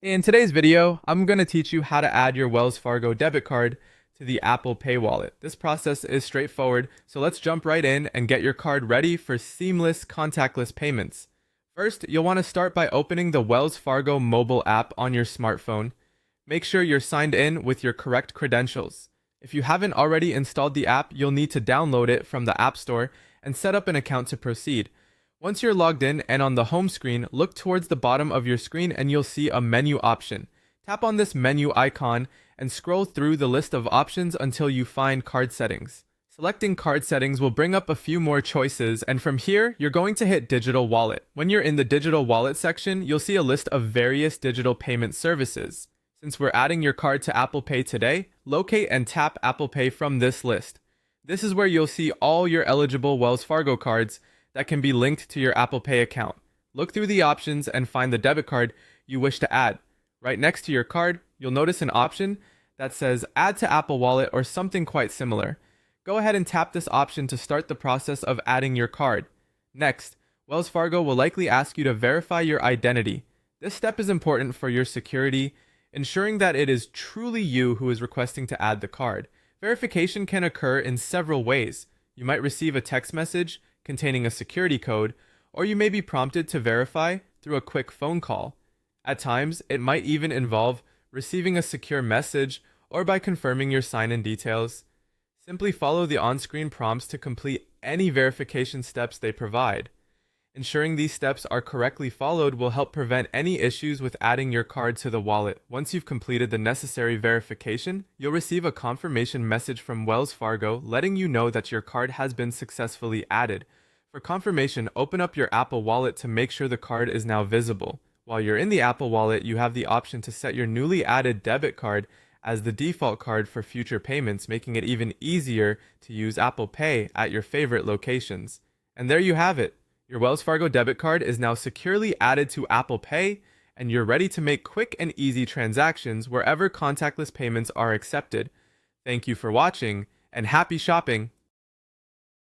In today's video, I'm going to teach you how to add your Wells Fargo debit card to the Apple Pay wallet. This process is straightforward, so let's jump right in and get your card ready for seamless contactless payments. First, you'll want to start by opening the Wells Fargo mobile app on your smartphone. Make sure you're signed in with your correct credentials. If you haven't already installed the app, you'll need to download it from the App Store and set up an account to proceed. Once you're logged in and on the home screen, look towards the bottom of your screen and you'll see a menu option. Tap on this menu icon and scroll through the list of options until you find card settings. Selecting card settings will bring up a few more choices, and from here, you're going to hit digital wallet. When you're in the digital wallet section, you'll see a list of various digital payment services. Since we're adding your card to Apple Pay today, locate and tap Apple Pay from this list. This is where you'll see all your eligible Wells Fargo cards that can be linked to your Apple Pay account. Look through the options and find the debit card you wish to add. Right next to your card, you'll notice an option that says Add to Apple Wallet or something quite similar. Go ahead and tap this option to start the process of adding your card. Next, Wells Fargo will likely ask you to verify your identity. This step is important for your security, ensuring that it is truly you who is requesting to add the card. Verification can occur in several ways. You might receive a text message containing a security code, or you may be prompted to verify through a quick phone call. At times, it might even involve receiving a secure message or by confirming your sign-in details. Simply follow the on-screen prompts to complete any verification steps they provide. Ensuring these steps are correctly followed will help prevent any issues with adding your card to the wallet. Once you've completed the necessary verification, you'll receive a confirmation message from Wells Fargo letting you know that your card has been successfully added. For confirmation, open up your Apple Wallet to make sure the card is now visible. While you're in the Apple Wallet, you have the option to set your newly added debit card as the default card for future payments, making it even easier to use Apple Pay at your favorite locations. And there you have it. Your Wells Fargo debit card is now securely added to Apple Pay, and you're ready to make quick and easy transactions wherever contactless payments are accepted. Thank you for watching, and happy shopping!